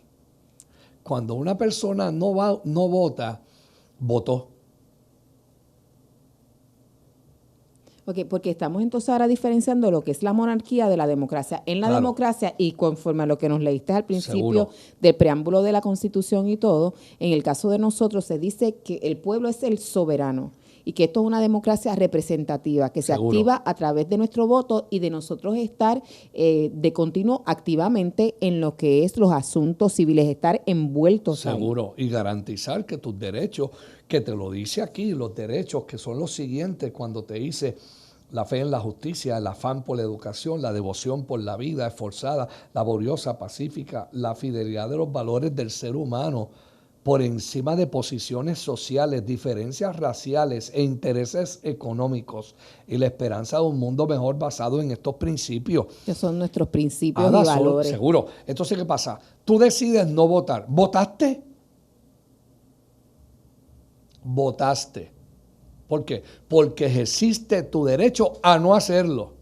Cuando una persona no vota, votó. Okay, porque estamos entonces ahora diferenciando lo que es la monarquía de la democracia. En la democracia, y conforme a lo que nos leíste al principio del preámbulo de la Constitución y todo, en el caso de nosotros se dice que el pueblo es el soberano y que esto es una democracia representativa que se activa a través de nuestro voto y de nosotros estar de continuo activamente en lo que es los asuntos civiles, estar envueltos Seguro, ahí. Y garantizar que tus derechos, que te lo dice aquí, los derechos que son los siguientes cuando te dice la fe en la justicia, el afán por la educación, la devoción por la vida esforzada, laboriosa, pacífica, la fidelidad de los valores del ser humano por encima de posiciones sociales, diferencias raciales e intereses económicos y la esperanza de un mundo mejor basado en estos principios. Que son nuestros principios y valores. Seguro. Entonces, ¿qué pasa? Tú decides no votar. ¿Votaste? Votaste. ¿Por qué? Porque ejerciste tu derecho a no hacerlo.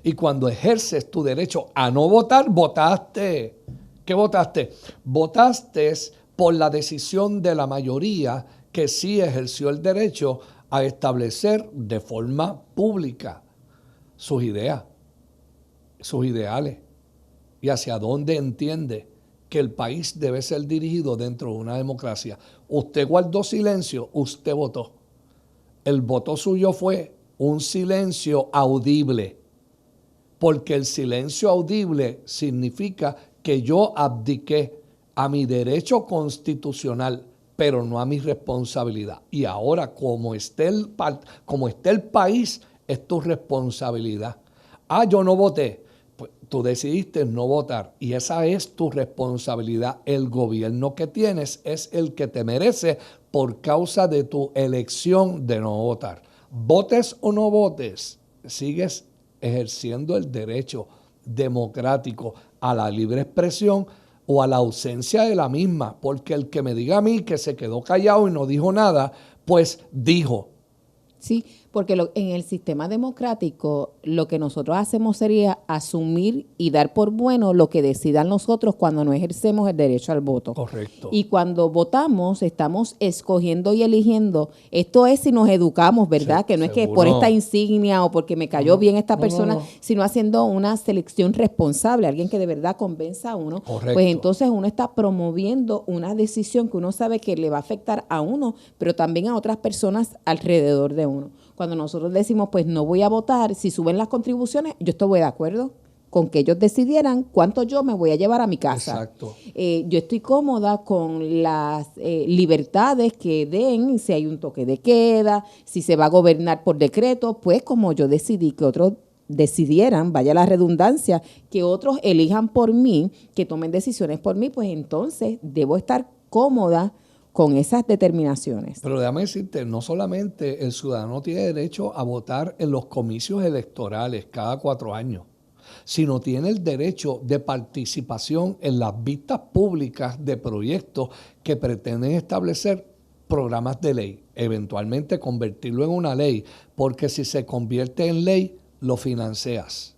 Y cuando ejerces tu derecho a no votar, votaste. ¿Qué votaste? Votaste por la decisión de la mayoría que sí ejerció el derecho a establecer de forma pública sus ideas, sus ideales y hacia dónde entiende que el país debe ser dirigido dentro de una democracia. Usted guardó silencio, usted votó. El voto suyo fue un silencio audible, porque el silencio audible significa que yo abdiqué a mi derecho constitucional, pero no a mi responsabilidad. Y ahora, como esté el país, es tu responsabilidad. Yo no voté. Pues tú decidiste no votar y esa es tu responsabilidad. El gobierno que tienes es el que te merece por causa de tu elección de no votar. Votes o no votes, sigues ejerciendo el derecho democrático a la libre expresión o a la ausencia de la misma, porque el que me diga a mí que se quedó callado y no dijo nada, pues dijo. Sí, porque en el sistema democrático lo que nosotros hacemos sería asumir y dar por bueno lo que decidan nosotros cuando no ejercemos el derecho al voto. Correcto. Y cuando votamos estamos escogiendo y eligiendo. Esto es si nos educamos, ¿verdad? Que no es que por esta insignia o porque me cayó bien esta persona, sino haciendo una selección responsable, alguien que de verdad convenza a uno. Correcto. Pues entonces uno está promoviendo una decisión que uno sabe que le va a afectar a uno, pero también a otras personas alrededor de uno. Cuando nosotros decimos, pues no voy a votar, si suben las contribuciones, yo estoy de acuerdo con que ellos decidieran cuánto yo me voy a llevar a mi casa. Exacto. Yo estoy cómoda con las libertades que den, si hay un toque de queda, si se va a gobernar por decreto, pues como yo decidí que otros decidieran, vaya la redundancia, que otros elijan por mí, que tomen decisiones por mí, pues entonces debo estar cómoda con esas determinaciones. Pero déjame decirte, no solamente el ciudadano tiene derecho a votar en los comicios electorales cada 4 años, sino tiene el derecho de participación en las vistas públicas de proyectos que pretenden establecer programas de ley, eventualmente convertirlo en una ley, porque si se convierte en ley, lo financias.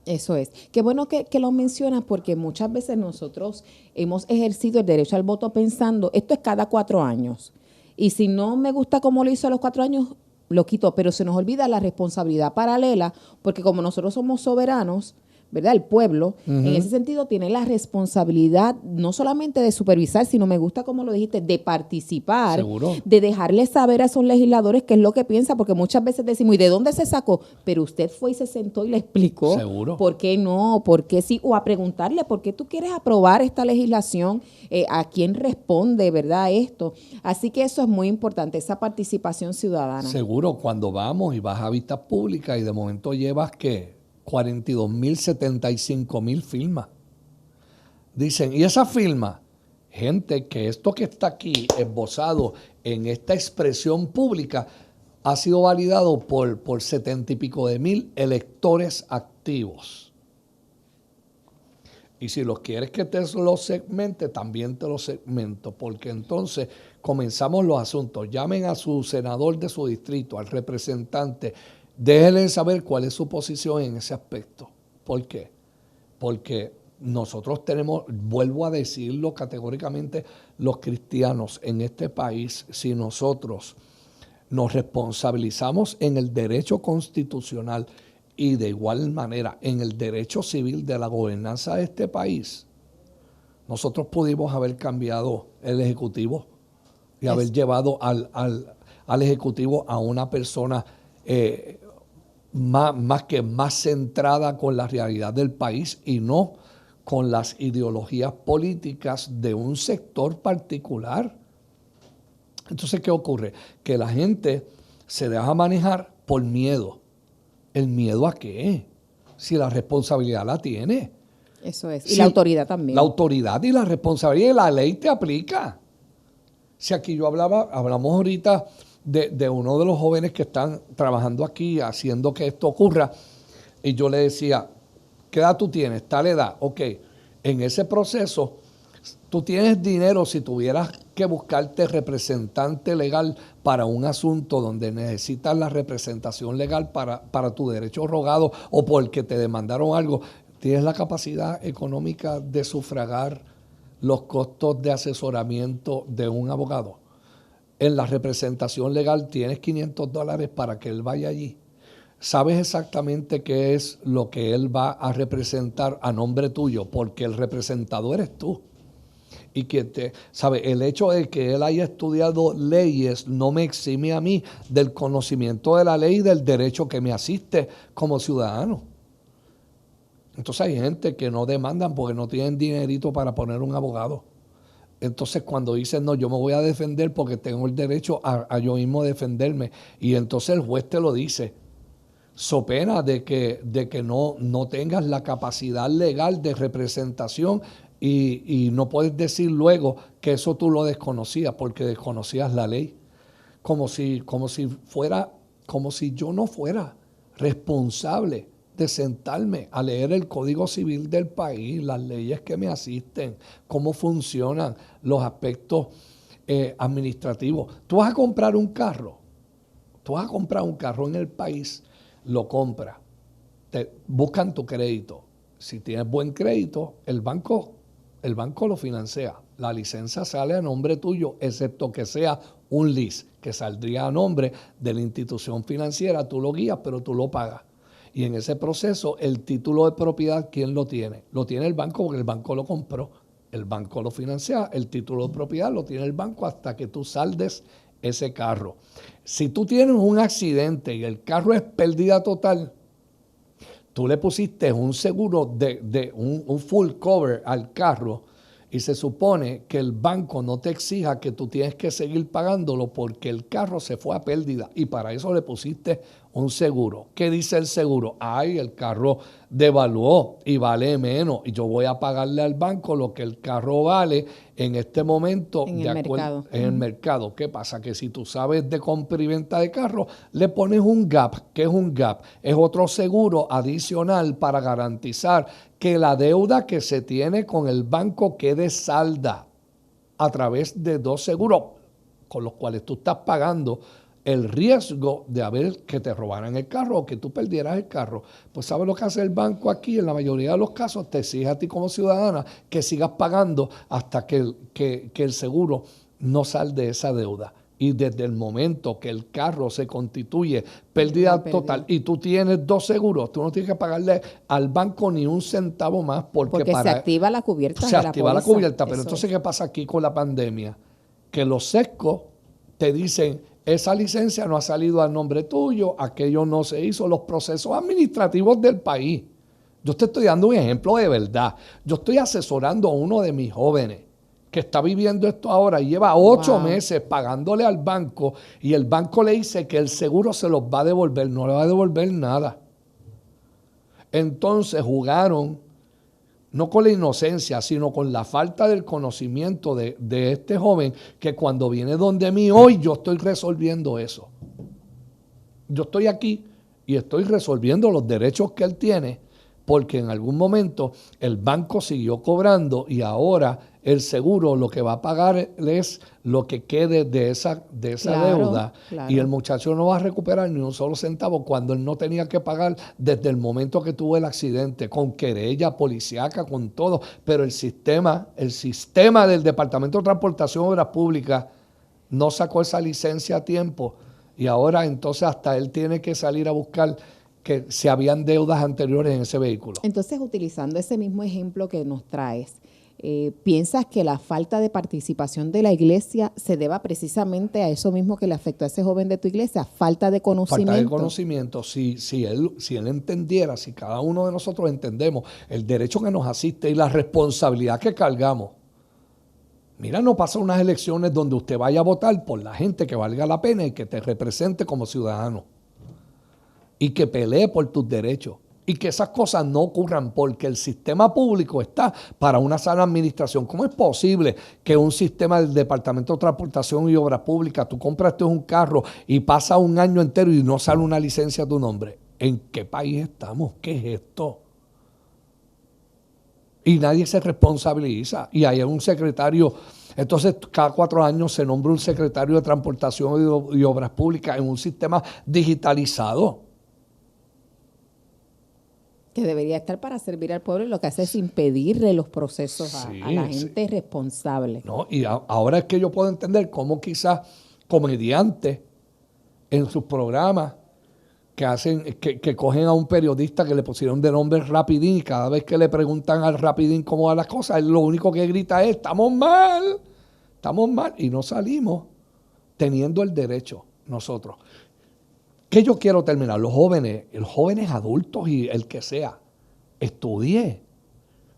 Eso es. Qué bueno que lo mencionas porque muchas veces nosotros hemos ejercido el derecho al voto pensando, esto es cada 4 años. Y si no me gusta cómo lo hizo a los 4 años, lo quito. Pero se nos olvida la responsabilidad paralela porque como nosotros somos soberanos, ¿verdad? El pueblo, en ese sentido, tiene la responsabilidad no solamente de supervisar, sino me gusta como lo dijiste, de participar, Seguro. de dejarles saber a esos legisladores qué es lo que piensa, porque muchas veces decimos, ¿y de dónde se sacó? Pero usted fue y se sentó y le explicó. Seguro. ¿Por qué no? ¿Por qué sí? O a preguntarle, ¿por qué tú quieres aprobar esta legislación? ¿A quién responde, verdad, esto? Así que eso es muy importante, esa participación ciudadana. Seguro, cuando vamos y vas a vistas públicas y de momento llevas, ¿qué? 42,000, 75,000 firmas. Dicen, ¿y esa firma? Gente, que esto que está aquí esbozado en esta expresión pública ha sido validado por 70 y pico de mil electores activos. Y si los quieres que te los segmente, también te los segmento, porque entonces comenzamos los asuntos. Llamen a su senador de su distrito, al representante, déjenle saber cuál es su posición en ese aspecto. ¿Por qué? Porque nosotros tenemos, vuelvo a decirlo categóricamente, los cristianos en este país, si nosotros nos responsabilizamos en el derecho constitucional y de igual manera en el derecho civil de la gobernanza de este país, nosotros pudimos haber cambiado el Ejecutivo y haber llevado al Ejecutivo a una persona más centrada con la realidad del país y no con las ideologías políticas de un sector particular. Entonces, ¿qué ocurre? Que la gente se deja manejar por miedo. ¿El miedo a qué? Si la responsabilidad la tiene. Eso es. Y la autoridad también. La autoridad y la responsabilidad y la ley te aplica. Si aquí hablamos ahorita de uno de los jóvenes que están trabajando aquí, haciendo que esto ocurra, y yo le decía, ¿qué edad tú tienes? Tal edad. Ok, en ese proceso, tú tienes dinero si tuvieras que buscarte representante legal para un asunto donde necesitas la representación legal para tu derecho rogado o porque te demandaron algo. ¿Tienes la capacidad económica de sufragar los costos de asesoramiento de un abogado? En la representación legal tienes $500 para que él vaya allí. ¿Sabes exactamente qué es lo que él va a representar a nombre tuyo? Porque el representado eres tú. Y que ¿sabe? El hecho de que él haya estudiado leyes no me exime a mí del conocimiento de la ley y del derecho que me asiste como ciudadano. Entonces hay gente que no demandan porque no tienen dinerito para poner un abogado. Entonces cuando dicen, no, yo me voy a defender porque tengo el derecho a yo mismo defenderme. Y entonces el juez te lo dice. So pena de que no tengas la capacidad legal de representación y no puedes decir luego que eso tú lo desconocías porque desconocías la ley. Como si yo no fuera responsable de sentarme a leer el Código Civil del país, las leyes que me asisten, cómo funcionan los aspectos administrativos. Tú vas a comprar un carro en el país, lo compras, te buscan tu crédito. Si tienes buen crédito, el banco lo financia. La licencia sale a nombre tuyo, excepto que sea un lease, que saldría a nombre de la institución financiera. Tú lo guías, pero tú lo pagas. Y en ese proceso, el título de propiedad, ¿quién lo tiene? Lo tiene el banco porque el banco lo compró. El banco lo financia, el título de propiedad lo tiene el banco hasta que tú saldes ese carro. Si tú tienes un accidente y el carro es pérdida total, tú le pusiste un seguro de un full cover al carro y se supone que el banco no te exija que tú tienes que seguir pagándolo porque el carro se fue a pérdida y para eso le pusiste un seguro. ¿Qué dice el seguro? Ay, el carro devaluó y vale menos y yo voy a pagarle al banco lo que el carro vale en este momento en el mercado. ¿Qué pasa? Que si tú sabes de compra y venta de carro, le pones un gap. ¿Qué es un gap? Es otro seguro adicional para garantizar que la deuda que se tiene con el banco quede salda a través de 2 seguros con los cuales tú estás pagando el riesgo de que te robaran el carro o que tú perdieras el carro. Pues ¿sabes lo que hace el banco aquí? En la mayoría de los casos te exige a ti como ciudadana que sigas pagando hasta que el seguro no salde de esa deuda. Y desde el momento que el carro se constituye pérdida total y tú tienes 2 seguros, tú no tienes que pagarle al banco ni un centavo más porque se activa la cubierta. Se activa la cubierta. Pero Eso entonces, ¿qué pasa aquí con la pandemia? Que los sescos te dicen, esa licencia no ha salido a nombre tuyo, aquello no se hizo, los procesos administrativos del país. Yo te estoy dando un ejemplo de verdad. Yo estoy asesorando a uno de mis jóvenes que está viviendo esto ahora y lleva 8 meses pagándole al banco y el banco le dice que el seguro se los va a devolver, no le va a devolver nada. Entonces jugaron no con la inocencia, sino con la falta del conocimiento de este joven que cuando viene donde mí hoy yo estoy resolviendo eso. Yo estoy aquí y estoy resolviendo los derechos que él tiene porque en algún momento el banco siguió cobrando y ahora el seguro lo que va a pagar es lo que quede de esa deuda. Claro. Y el muchacho no va a recuperar ni un solo centavo cuando él no tenía que pagar desde el momento que tuvo el accidente, con querella policíaca, con todo. Pero el sistema del Departamento de Transportación y Obras Públicas no sacó esa licencia a tiempo y ahora entonces hasta él tiene que salir a buscar que si habían deudas anteriores en ese vehículo. Entonces, utilizando ese mismo ejemplo que nos traes, ¿piensas que la falta de participación de la iglesia se deba precisamente a eso mismo que le afectó a ese joven de tu iglesia? Falta de conocimiento. Falta de conocimiento. Si él entendiera, si cada uno de nosotros entendemos el derecho que nos asiste y la responsabilidad que cargamos. Mira, no pasa unas elecciones donde usted vaya a votar por la gente que valga la pena y que te represente como ciudadano. Y que pelee por tus derechos. Y que esas cosas no ocurran porque el sistema público está para una sana administración. ¿Cómo es posible que un sistema del Departamento de Transportación y Obras Públicas, tú compraste un carro y pasa un año entero y no sale una licencia a tu nombre? ¿En qué país estamos? ¿Qué es esto? Y nadie se responsabiliza. Y hay un secretario. Entonces, cada 4 años se nombra un secretario de Transportación y Obras Públicas en un sistema digitalizado. Que debería estar para servir al pueblo y lo que hace es impedirle los procesos a la gente responsable. No, y ahora es que yo puedo entender cómo quizás comediantes en sus programas que cogen a un periodista que le pusieron de nombre Rapidín y cada vez que le preguntan al Rapidín cómo van las cosas, él lo único que grita es, estamos mal, y no salimos teniendo el derecho nosotros. ¿Qué yo quiero terminar? Los jóvenes adultos y el que sea, estudie.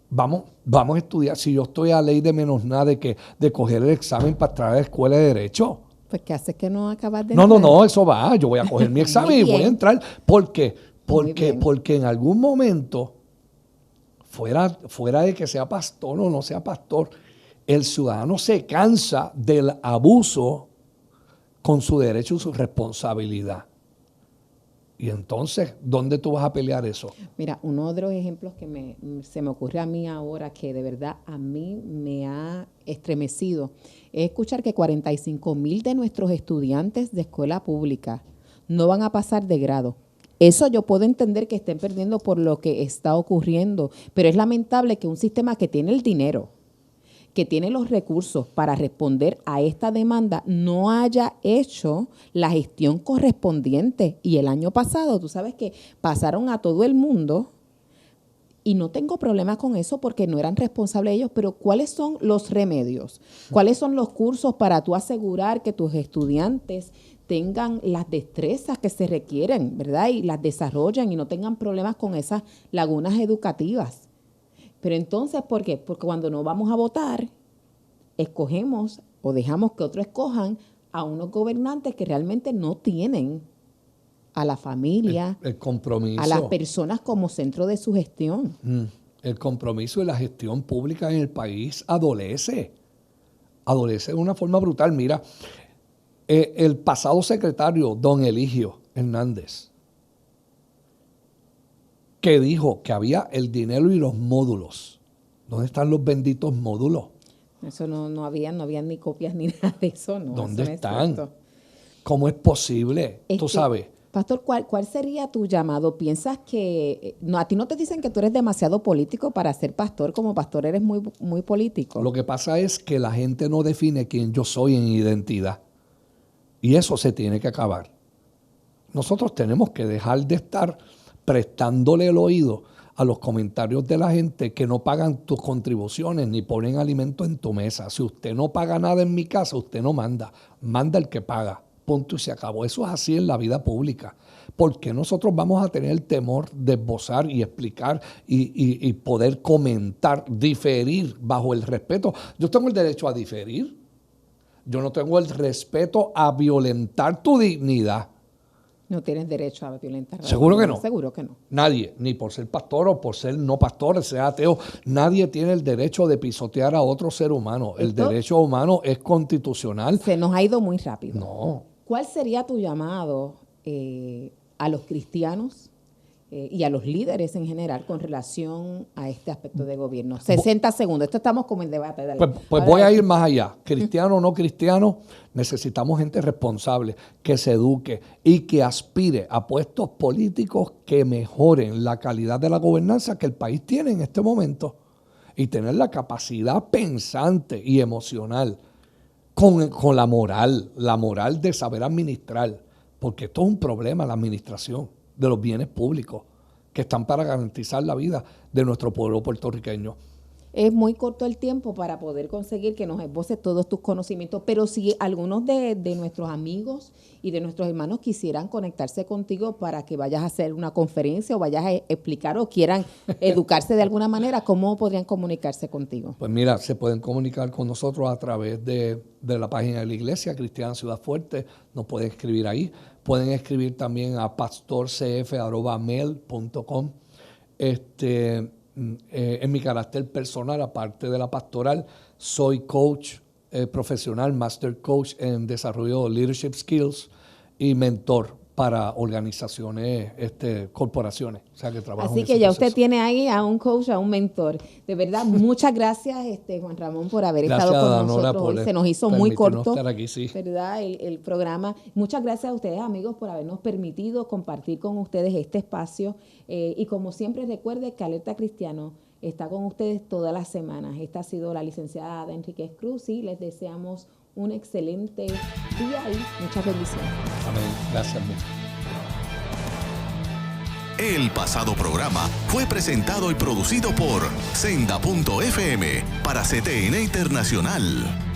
Vamos a estudiar. Si yo estoy a ley de menos nada de coger el examen para entrar a la escuela de Derecho. Pues ¿qué haces que no acabas de entrar? No, eso va. Yo voy a coger mi examen y voy a entrar. Porque en algún momento, fuera de que sea pastor o no sea pastor, el ciudadano se cansa del abuso con su derecho y su responsabilidad. Y entonces, ¿dónde tú vas a pelear eso? Mira, uno de los ejemplos que se me ocurre a mí ahora, que de verdad a mí me ha estremecido, es escuchar que 45,000 de nuestros estudiantes de escuela pública no van a pasar de grado. Eso yo puedo entender que estén perdiendo por lo que está ocurriendo, pero es lamentable que un sistema que tiene el dinero, que tiene los recursos para responder a esta demanda, no haya hecho la gestión correspondiente. Y el año pasado, tú sabes que pasaron a todo el mundo y no tengo problema con eso porque no eran responsables ellos, pero ¿cuáles son los remedios? ¿Cuáles son los cursos para tú asegurar que tus estudiantes tengan las destrezas que se requieren, ¿verdad? Y las desarrollen y no tengan problemas con esas lagunas educativas. Pero entonces, ¿por qué? Porque cuando no vamos a votar, escogemos o dejamos que otros escojan a unos gobernantes que realmente no tienen a la familia, el compromiso, a las personas como centro de su gestión. El compromiso de la gestión pública en el país adolece de una forma brutal. Mira, el pasado secretario, don Eligio Hernández, que dijo que había el dinero y los módulos. ¿Dónde están los benditos módulos? Eso no había ni copias ni nada de eso. No, ¿Dónde eso están? ¿Cómo es posible? Tú sabes. Pastor, ¿cuál sería tu llamado? ¿Piensas que a ti no te dicen que tú eres demasiado político para ser pastor? Como pastor eres muy, muy político. Lo que pasa es que la gente no define quién yo soy en identidad. Y eso se tiene que acabar. Nosotros tenemos que dejar de estar prestándole el oído a los comentarios de la gente que no pagan tus contribuciones ni ponen alimento en tu mesa. Si usted no paga nada en mi casa, usted no manda. Manda el que paga. Punto y se acabó. Eso es así en la vida pública. Porque nosotros vamos a tener el temor de esbozar y explicar y poder comentar, diferir bajo el respeto. Yo tengo el derecho a diferir. Yo no tengo el respeto a violentar tu dignidad. No tienes derecho a violentar. ¿Seguro que no? Seguro que no. Nadie, ni por ser pastor o por ser no pastor, sea ateo, nadie tiene el derecho de pisotear a otro ser humano. El derecho humano es constitucional. Se nos ha ido muy rápido. No. ¿Cuál sería tu llamado a los cristianos y a los líderes en general con relación a este aspecto de gobierno? 60 segundos. Esto estamos como en debate. Dale. Pues voy a ir más allá. Cristiano o no cristiano, necesitamos gente responsable, que se eduque y que aspire a puestos políticos que mejoren la calidad de la gobernanza que el país tiene en este momento. Y tener la capacidad pensante y emocional con la moral de saber administrar, porque esto es un problema, la administración de los bienes públicos que están para garantizar la vida de nuestro pueblo puertorriqueño. Es muy corto el tiempo para poder conseguir que nos esboces todos tus conocimientos, pero si algunos de nuestros amigos y de nuestros hermanos quisieran conectarse contigo para que vayas a hacer una conferencia o vayas a explicar o quieran educarse de alguna manera, ¿cómo podrían comunicarse contigo? Pues mira, se pueden comunicar con nosotros a través de la página de la iglesia Cristiana Ciudad Fuerte, nos pueden escribir ahí, pueden escribir también a pastorcf@mail.com. En mi carácter personal, aparte de la pastoral, soy coach profesional, master coach en desarrollo de leadership skills y mentor para organizaciones, corporaciones. O sea, que trabajo Así en que ese ya proceso. usted tiene ahí a un coach, a un mentor. De verdad, muchas gracias, Juan Ramón, por haber Gracias, estado con Danora, nosotros por hoy. Se nos hizo muy permitirnos corto, estar aquí, sí. ¿verdad? El programa. Muchas gracias a ustedes, amigos, por habernos permitido compartir con ustedes este espacio. Y como siempre, recuerde que Alerta Cristiano está con ustedes todas las semanas. Esta ha sido la licenciada Ada Enríquez Cruz y les deseamos un excelente día y muchas bendiciones. Amén. Gracias mucho. El pasado programa fue presentado y producido por Senda.fm para CTN Internacional.